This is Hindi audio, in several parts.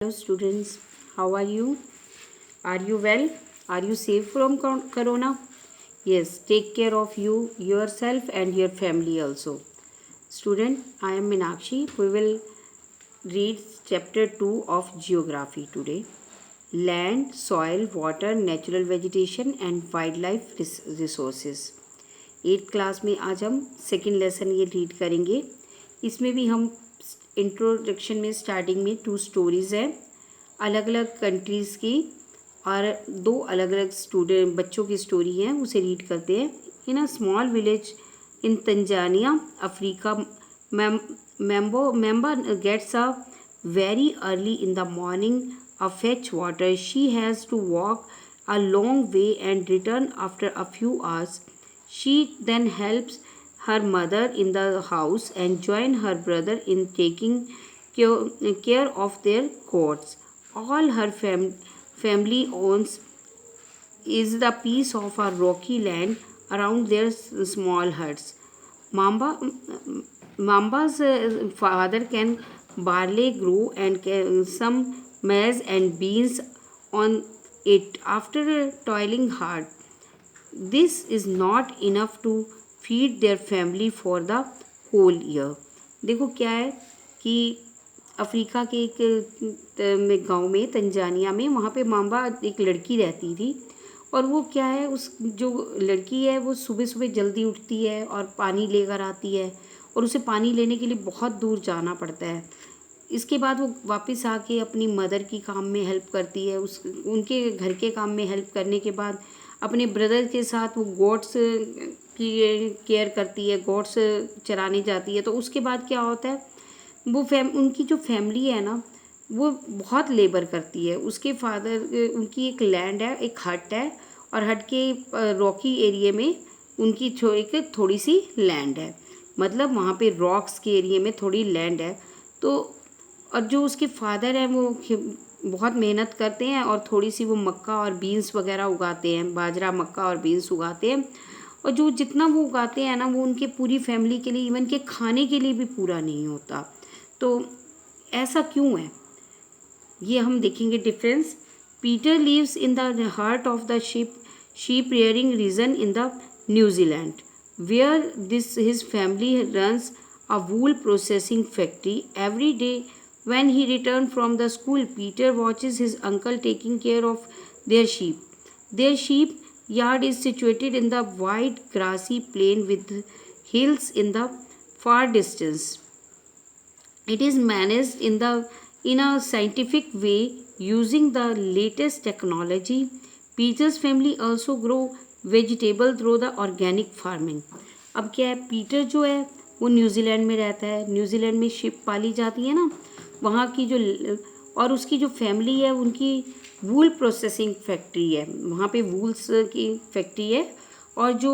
Hello students, how are you? Are you well? Are you safe from corona? Yes, take care of yourself and your family also. Student, I am Meenakshi. We will read chapter 2 of geography today. Land, soil, water, natural vegetation and wildlife resources. 8th class में आज हम सेकेंड लेसन ये रीड करेंगे. इसमें भी हम इंट्रोडक्शन में स्टार्टिंग में 2 स्टोरीज़ हैं अलग अलग कंट्रीज़ की और 2 अलग अलग स्टूडेंट बच्चों की स्टोरी हैं, उसे रीड करते हैं. In a small village in Tanzania Africa, member gets up very early in the morning to fetch water. She has to walk a long way and return after a few hours. She then helps her mother in the house and join her brother in taking care of their goats. All her family owns is the piece of a rocky land around their small huts. Mamba's father can barley grow and some maize and beans on it after toiling hard. This is not enough to feed their family for the whole year. देखो क्या है कि अफ्रीका के एक गांव में तंजानिया में वहाँ पे माम्बा एक लड़की रहती थी और वो क्या है उस जो लड़की है वो सुबह सुबह जल्दी उठती है और पानी लेकर आती है और उसे पानी लेने के लिए बहुत दूर जाना पड़ता है. इसके बाद वो वापस आके अपनी मदर की काम में हेल्प करती है. उनके घर के काम में हेल्प करने के बाद अपने ब्रदर के साथ वो गोट्स की केयर करती है, गोट्स चराने जाती है. तो उसके बाद क्या होता है वो उनकी जो फैमिली है ना वो बहुत लेबर करती है. उसके फादर उनकी एक लैंड है, एक हट है और हट के रॉकी एरिया में उनकी एक थोड़ी सी लैंड है, मतलब वहाँ पे रॉक्स के एरिया में थोड़ी लैंड है. तो और जो उसके फादर हैं वो बहुत मेहनत करते हैं और थोड़ी सी वो मक्का और बीन्स वगैरह उगाते हैं, बाजरा मक्का और बीन्स उगाते हैं. और जो जितना वो उगाते हैं ना वो उनके पूरी फैमिली के लिए, इवन के खाने के लिए भी पूरा नहीं होता. तो ऐसा क्यों है ये हम देखेंगे difference. Peter lives in the heart of the sheep rearing region in the New Zealand, where his family runs a wool processing factory. Every day when he returns from the school, Peter watches his uncle taking care of their sheep. Their sheep yard is situated in the wide grassy plain with hills in the far distance. It is managed in a scientific way using the latest technology. Peter's family also grow vegetable through the organic farming. अब क्या है, पीटर जो है वो न्यूजीलैंड में रहता है. न्यूजीलैंड में शिप पाली जाती है ना, वहाँ की जो और उसकी जो फैमिली है उनकी वूल प्रोसेसिंग फैक्ट्री है, वहाँ पे वूल्स की फैक्ट्री है. और जो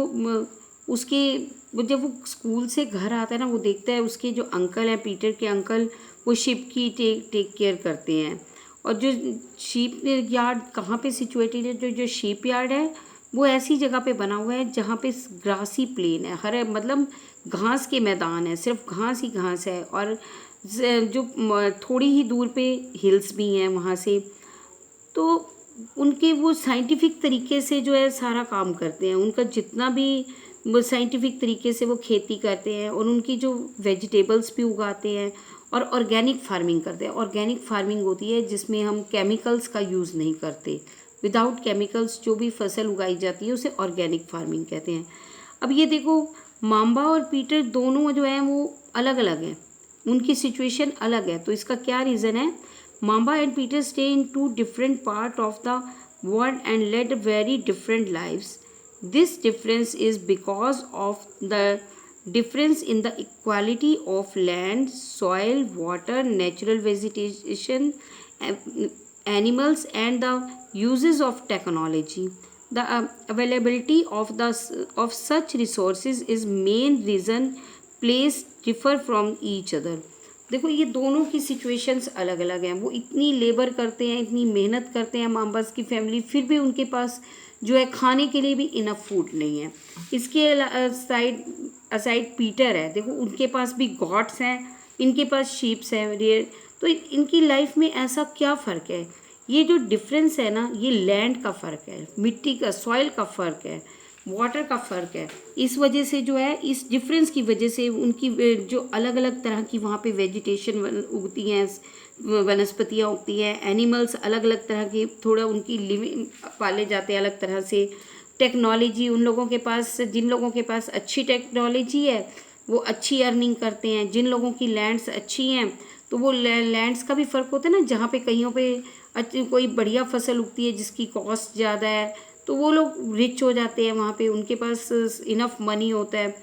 उसके जब वो स्कूल से घर आता है ना वो देखता है उसके जो अंकल हैं, पीटर के अंकल, वो शिप की टेक केयर करते हैं. और जो शीप यार्ड कहाँ पे सिचुएटेड है, जो शीप यार्ड है वो ऐसी जगह पे बना हुआ है जहाँ पे ग्रासी प्लेन है, हरे मतलब घास के मैदान है, सिर्फ घास ही घास है. और जो थोड़ी ही दूर पे हिल्स भी हैं वहाँ से. तो उनके वो साइंटिफिक तरीके से जो है सारा काम करते हैं. उनका जितना भी वो साइंटिफिक तरीके से वो खेती करते हैं और उनकी जो वेजिटेबल्स भी उगाते हैं और ऑर्गेनिक फार्मिंग करते हैं. ऑर्गेनिक फार्मिंग होती है जिसमें हम केमिकल्स का यूज़ नहीं करते. विदाउट केमिकल्स जो भी फसल उगाई जाती है उसे ऑर्गेनिक फार्मिंग कहते हैं. अब ये देखो, माम्बा और पीटर दोनों जो हैं वो अलग अलग हैं, उनकी सिचुएशन अलग है. तो इसका क्या रीज़न है? Mamba and Peter stay in 2 different part of the world and led very different lives. This difference is because of the difference in the equality of land, soil, water, natural vegetation, animals, and the uses of technology. The availability of such resources is main reason place differ from each other. देखो ये दोनों की सिचुएशंस अलग अलग हैं. वो इतनी लेबर करते हैं, इतनी मेहनत करते हैं माम्बास की फैमिली, फिर भी उनके पास जो है खाने के लिए भी इनफ फूड नहीं है. इसके असाइड पीटर है, देखो उनके पास भी गॉड्स हैं, इनके पास शीप्स हैं, तो इनकी लाइफ में ऐसा क्या फ़र्क है? ये जो डिफरेंस है ना, ये लैंड का फ़र्क है, मिट्टी का, सॉइल का फ़र्क है, वाटर का फ़र्क है। इस वजह से जो है, इस डिफरेंस की वजह से उनकी जो अलग अलग तरह की वहाँ पे वेजिटेशन उगती हैं, वनस्पतियाँ उगती हैं, एनिमल्स अलग अलग तरह के, थोड़ा उनकी लिविंग पाले जाते हैं अलग तरह से। टेक्नोलॉजी उन लोगों के पास, जिन लोगों के पास अच्छी टेक्नोलॉजी है वो अच्छी अर्निंग करते हैं। जिन लोगों की लैंड्स अच्छी हैं तो वो लैंड्स का भी फ़र्क होता है ना, जहाँ पे कहीं पे कोई बढ़िया फसल उगती है जिसकी कॉस्ट ज़्यादा है तो वो लोग रिच हो जाते हैं, वहाँ पे उनके पास इनफ मनी होता है।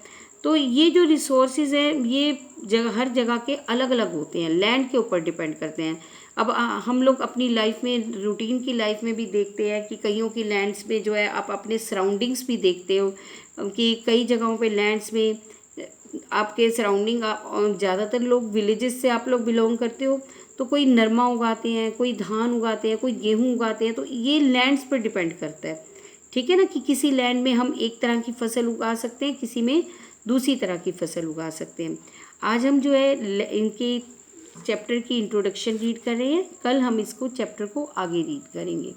तो ये जो रिसोर्सेज हैं ये हर जगह के अलग अलग होते हैं, लैंड के ऊपर डिपेंड करते हैं। अब हम लोग अपनी लाइफ में, रूटीन की लाइफ में भी देखते हैं कि कईयों की लैंड्स में जो है, आप अपने सराउंडिंग्स भी देखते हो कि कई जगहों पे लैंड्स में आपके सराउंडिंग, ज़्यादातर लोग विलेजेस से आप लोग बिलोंग करते हो, तो कोई नरमा उगाते हैं, कोई धान उगाते हैं, कोई गेहूँ उगाते हैं। तो ये लैंड्स पर डिपेंड करता है, ठीक है ना, कि किसी लैंड में हम एक तरह की फसल उगा सकते हैं, किसी में दूसरी तरह की फसल उगा सकते हैं। आज हम जो है इनके चैप्टर की इंट्रोडक्शन रीड कर रहे हैं, कल हम इसको चैप्टर को आगे रीड करेंगे।